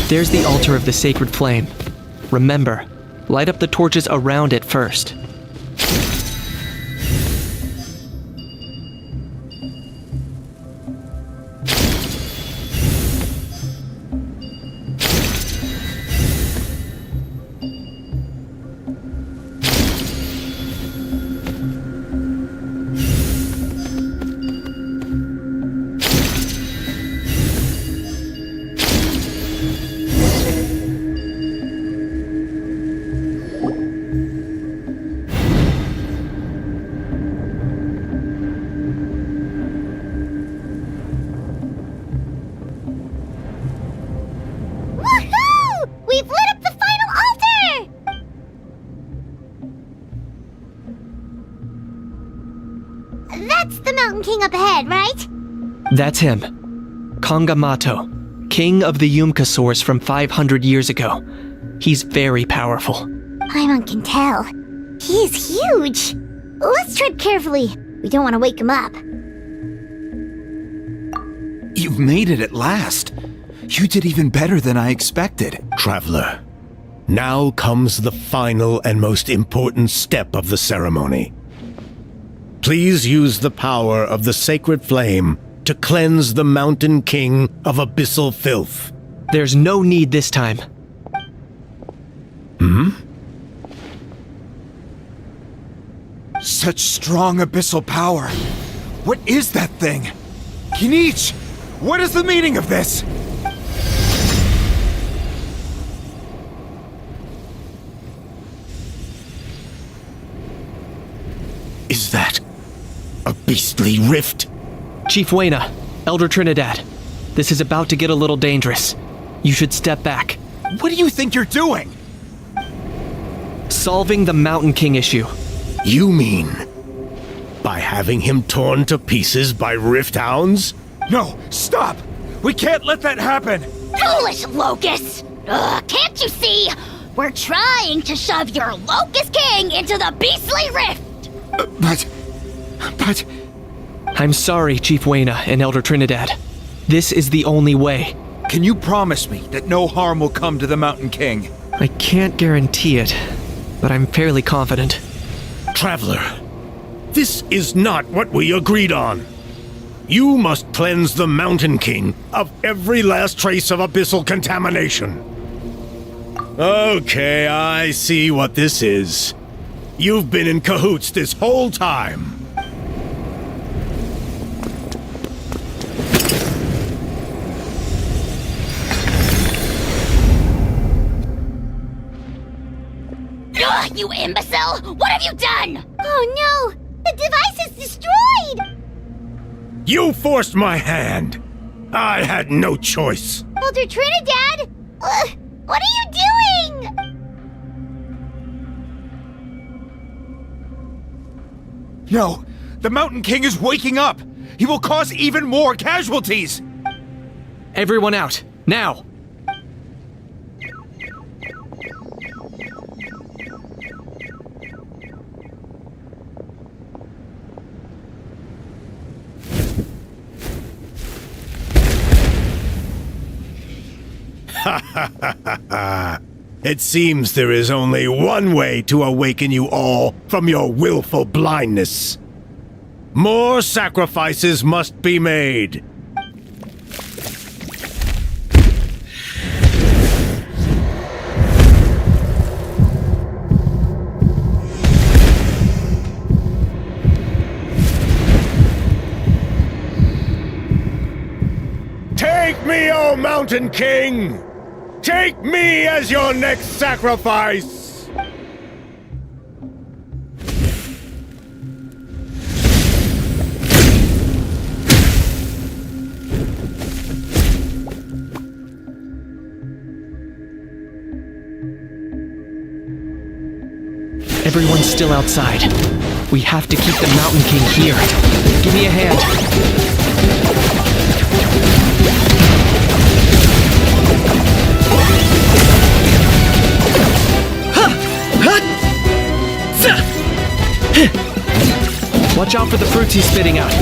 There's the altar of the sacred flame. Remember, light up the torches around it first. Mountain King up ahead, right? That's him. Kongamato, king of the Yumkasaurs from 500 years ago. He's very powerful. Paimon can tell. He's huge. Let's tread carefully. We don't want to wake him up. You've made it at last. You did even better than I expected. Traveler, now comes the final and most important step of the ceremony. Please use the power of the sacred flame to cleanse the Mountain King of abyssal filth. There's no need this time. Such strong abyssal power. What is that thing? Kinich, what is the meaning of this? Is that a beastly rift? Chief Wayna, Elder Trinidad, this is about to get a little dangerous. You should step back. What do you think you're doing? Solving the Mountain King issue. You mean by having him torn to pieces by rift hounds? No, stop! We can't let that happen! Foolish Locust! Ugh, can't you see? We're trying to shove your Locust King into the beastly rift! But... I'm sorry, Chief Wayna and Elder Trinidad. This is the only way. Can you promise me that no harm will come to the Mountain King? I can't guarantee it, but I'm fairly confident. Traveler, this is not what we agreed on. You must cleanse the Mountain King of every last trace of abyssal contamination. Okay, I see what this is. You've been in cahoots this whole time. Ugh, you imbecile! What have you done? Oh no! The device is destroyed! You forced my hand. I had no choice. Elder Trinidad! What are you doing? No, the Mountain King is waking up! He will cause even more casualties! Everyone out, now! It seems there is only one way to awaken you all from your willful blindness. More sacrifices must be made. Take me, O Mountain King! Take me as your next sacrifice! Everyone's still outside. We have to keep the Mountain King here. Give me a hand. Watch out for the fruits he's spitting out.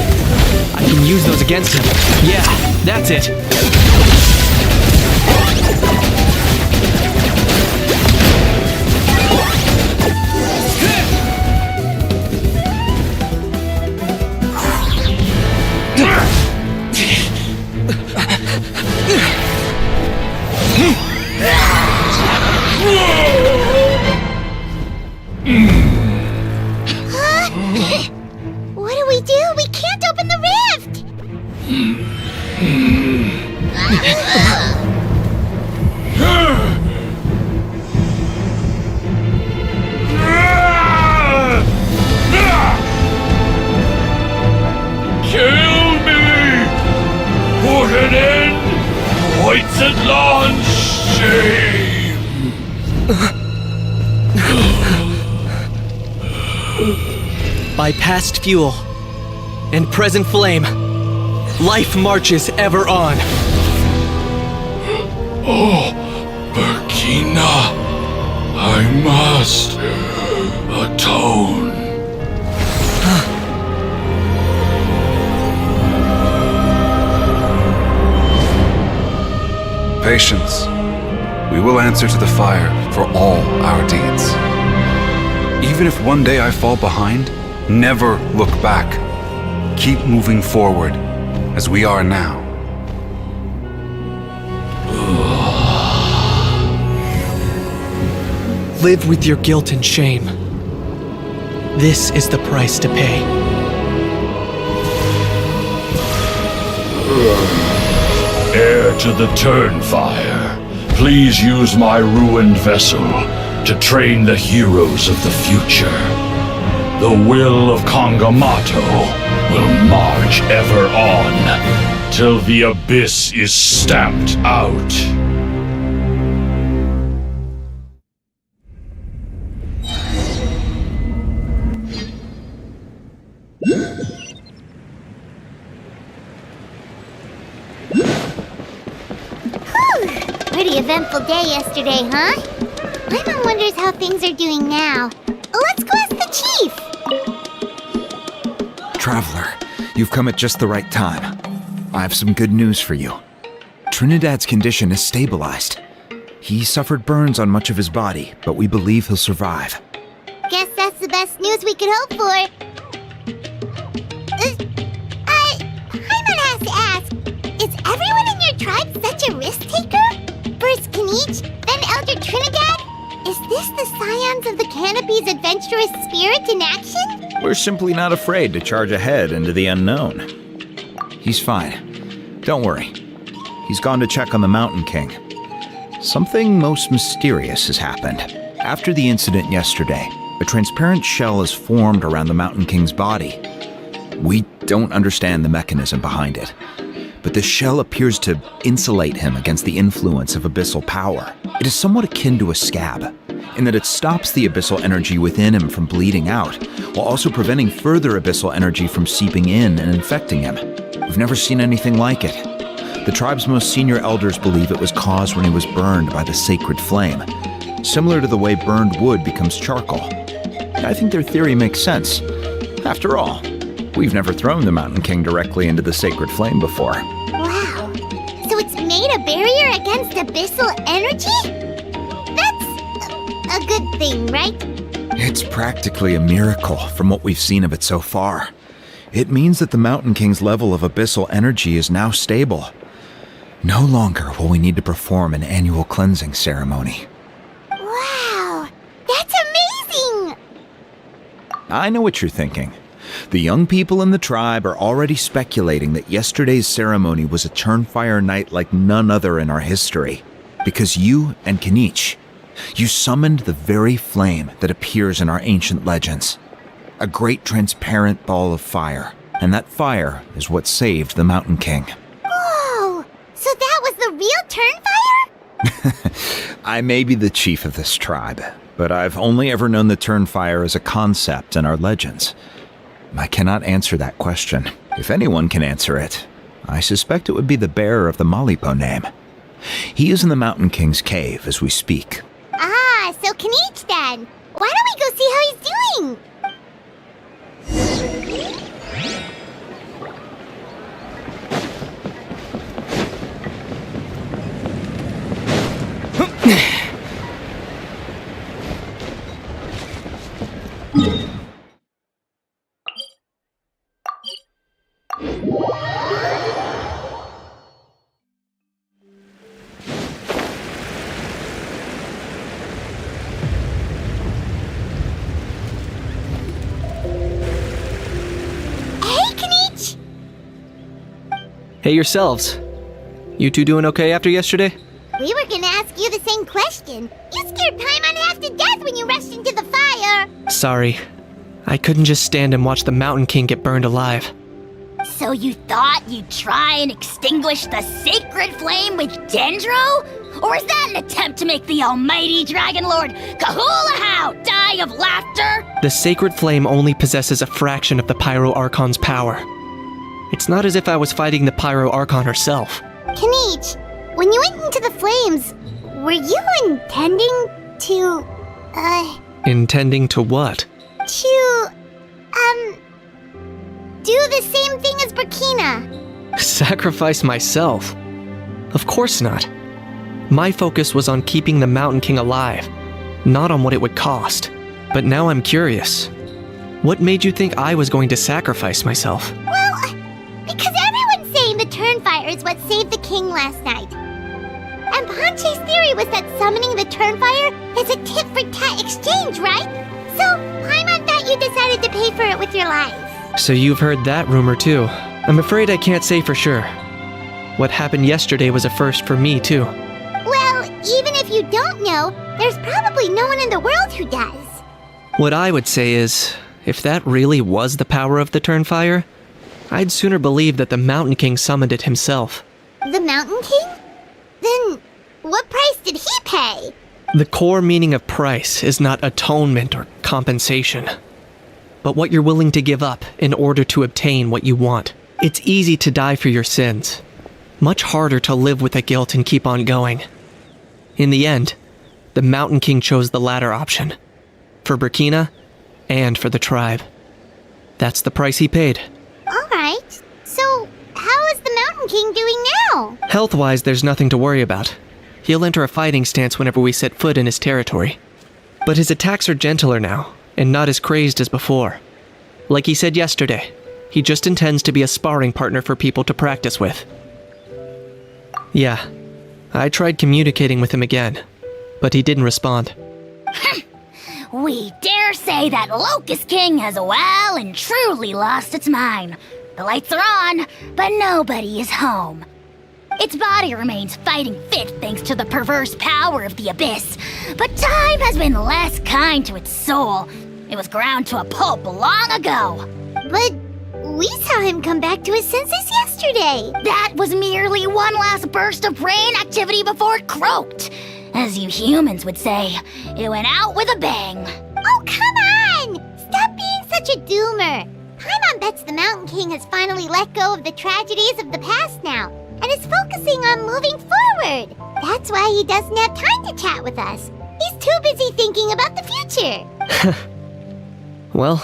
I can use those against him. Yeah, that's it. What do we do? We can't open the rift! Kill me! Put an end to Hoyt's shame! Bypassed fuel. and present flame. Life marches ever on. Oh, Burkina, I must atone. Patience. We will answer to the fire for all our deeds. Even if one day I fall behind, never look back. Keep moving forward, as we are now. Live with your guilt and shame. This is the price to pay. Heir to the Turnfire, please use my ruined vessel to train the heroes of the future. The will of Kangamato will march ever on, till the abyss is stamped out. Pretty eventful day yesterday, huh? Paimon wonders how things are doing now. Let's go ask the chief! Traveler, you've come at just the right time. I have some good news for you. Trinidad's condition is stabilized. He suffered burns on much of his body, but we believe he'll survive. Guess that's the best news we could hope for. Paimon has to ask, is everyone in your tribe such a risk-taker? First Kinich, then Elder Trinidad? Is this the Scions of the Canopy's adventurous spirit in action? We're simply not afraid to charge ahead into the unknown. He's fine. Don't worry. He's gone to check on the Mountain King. Something most mysterious has happened. After the incident yesterday, a transparent shell has formed around the Mountain King's body. We don't understand the mechanism behind it, but the shell appears to insulate him against the influence of abyssal power. It is somewhat akin to a scab, in that it stops the abyssal energy within him from bleeding out, while also preventing further abyssal energy from seeping in and infecting him. We've never seen anything like it. The tribe's most senior elders believe it was caused when he was burned by the sacred flame, similar to the way burned wood becomes charcoal. I think their theory makes sense. After all, we've never thrown the Mountain King directly into the sacred flame before. Wow. So it's made a barrier against abyssal energy? That's a good thing, right? It's practically a miracle from what we've seen of it so far. It means that the Mountain King's level of abyssal energy is now stable. No longer will we need to perform an annual cleansing ceremony. Wow, that's amazing! I know what you're thinking. The young people in the tribe are already speculating that yesterday's ceremony was a Turnfire night like none other in our history. Because you and Kinich, you summoned the very flame that appears in our ancient legends. A great transparent ball of fire. And that fire is what saved the Mountain King. Whoa! So that was the real Turnfire? I may be the chief of this tribe, but I've only ever known the Turnfire as a concept in our legends. I cannot answer that question. If anyone can answer it, I suspect it would be the bearer of the Malipo name. He is in the Mountain King's cave as we speak. Ah, so Kinich then. Why don't we go see how he's doing? Hey yourselves. You two doing okay after yesterday? We were gonna ask you the same question. You scared Paimon half to death when you rushed into the fire. Sorry. I couldn't just stand and watch the Mountain King get burned alive. So you thought you'd try and extinguish the sacred flame with Dendro? Or is that an attempt to make the almighty Dragon Lord Kahulahau die of laughter? The sacred flame only possesses a fraction of the Pyro Archon's power. It's not as if I was fighting the Pyro Archon herself. Kanichi, when you went into the flames, were you intending to, Intending to what? do the same thing as Burkina? Sacrifice myself? Of course not. My focus was on keeping the Mountain King alive, not on what it would cost. But now I'm curious. What made you think I was going to sacrifice myself? Well, because everyone's saying the Turnfire is what saved the king last night. And Ponche's theory was that summoning the Turnfire is a tit-for-tat exchange, right? So, Paimon thought you decided to pay for it with your life. So you've heard that rumor too. I'm afraid I can't say for sure. What happened yesterday was a first for me too. Well, even if you don't know, there's probably no one in the world who does. What I would say is, if that really was the power of the Turnfire, I'd sooner believe that the Mountain King summoned it himself. The Mountain King? Then, what price did he pay? The core meaning of price is not atonement or compensation, but what you're willing to give up in order to obtain what you want. It's easy to die for your sins. Much harder to live with the guilt and keep on going. In the end, the Mountain King chose the latter option. For Burkina, and for the tribe. That's the price he paid. Alright, so how is the Mountain King doing now? Health-wise, there's nothing to worry about. He'll enter a fighting stance whenever we set foot in his territory. But his attacks are gentler now, and not as crazed as before. Like he said yesterday, he just intends to be a sparring partner for people to practice with. Yeah, I tried communicating with him again, but he didn't respond. We dare say that Locust King has well and truly lost its mind. The lights are on, but nobody is home. Its body remains fighting fit thanks to the perverse power of the Abyss, but time has been less kind to its soul. It was ground to a pulp long ago. But we saw him come back to his senses yesterday. That was merely one last burst of brain activity before it croaked. As you humans would say, it went out with a bang. Oh, come on! Stop being such a doomer. Paimon bets the Mountain King has finally let go of the tragedies of the past now, and is focusing on moving forward. That's why he doesn't have time to chat with us. He's too busy thinking about the future. Well,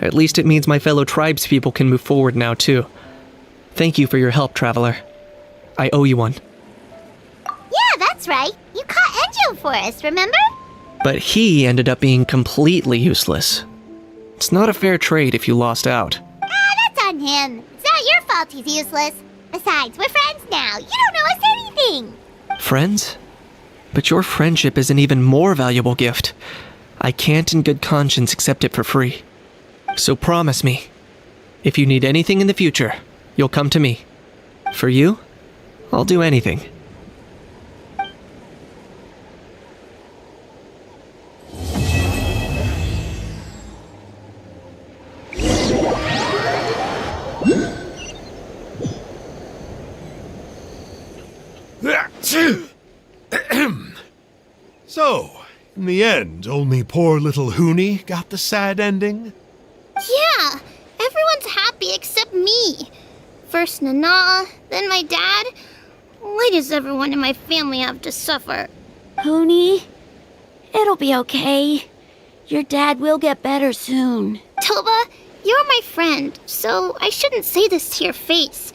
at least it means my fellow tribespeople can move forward now too. Thank you for your help, Traveler. I owe you one. Yeah, that's right. You caught Enjo for us, remember? But he ended up being completely useless. It's not a fair trade if you lost out. That's on him. It's not your fault he's useless. Besides, we're friends now. You don't owe us anything. Friends? But your friendship is an even more valuable gift. I can't in good conscience accept it for free. So promise me, if you need anything in the future, you'll come to me. For you, I'll do anything. So, in the end, only poor little Huni got the sad ending? Yeah, everyone's happy except me. First Nana, then my dad. Why does everyone in my family have to suffer? Huni, it'll be okay. Your dad will get better soon. Toba, you're my friend, so I shouldn't say this to your face.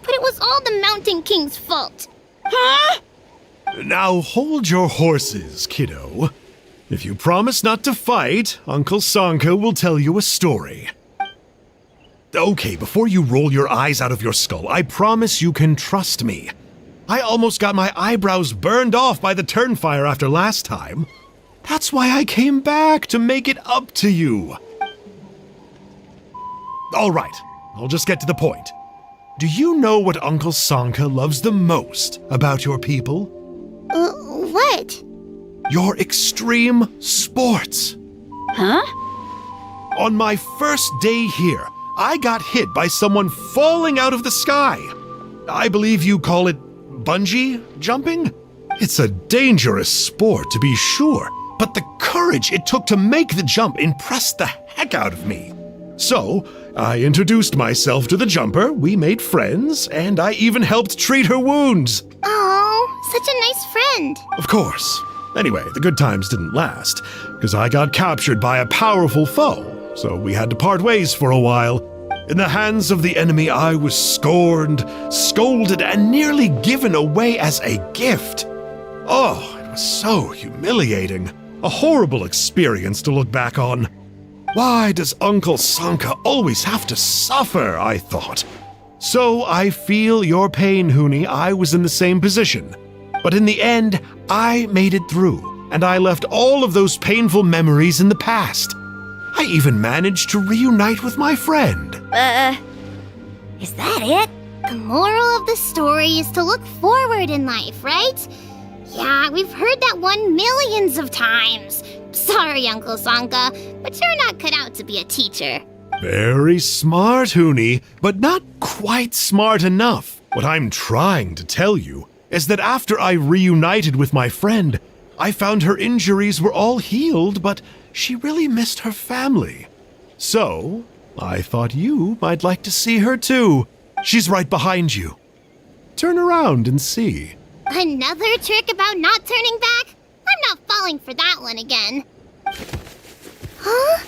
But it was all the Mountain King's fault. Huh? Now hold your horses, kiddo. If you promise not to fight, Uncle Sanka will tell you a story. Okay, before you roll your eyes out of your skull, I promise you can trust me. I almost got my eyebrows burned off by the Turnfire after last time. That's why I came back, to make it up to you. All right, I'll just get to the point. Do you know what Uncle Sanka loves the most about your people? What? Your extreme sports. Huh? On my first day here, I got hit by someone falling out of the sky. I believe you call it bungee jumping? It's a dangerous sport, to be sure, but the courage it took to make the jump impressed the heck out of me. So, I introduced myself to the jumper, we made friends, and I even helped treat her wounds. Oh, such a nice friend. Of course. Anyway, the good times didn't last, because I got captured by a powerful foe, so we had to part ways for a while. In the hands of the enemy, I was scorned, scolded, and nearly given away as a gift. Oh, it was so humiliating. A horrible experience to look back on. Why does Uncle Sanka always have to suffer, I thought. So I feel your pain, Huni. I was in the same position. But in the end, I made it through, and I left all of those painful memories in the past. I even managed to reunite with my friend. Is that it? The moral of the story is to look forward in life, right? Yeah, we've heard that one millions of times. Sorry, Uncle Sanka, but you're not cut out to be a teacher. Very smart, Huni, but not quite smart enough. What I'm trying to tell you is that after I reunited with my friend, I found her injuries were all healed, but she really missed her family. So, I thought you might like to see her too. She's right behind you. Turn around and see. Another trick about not turning back? I'm not falling for that one again. Huh?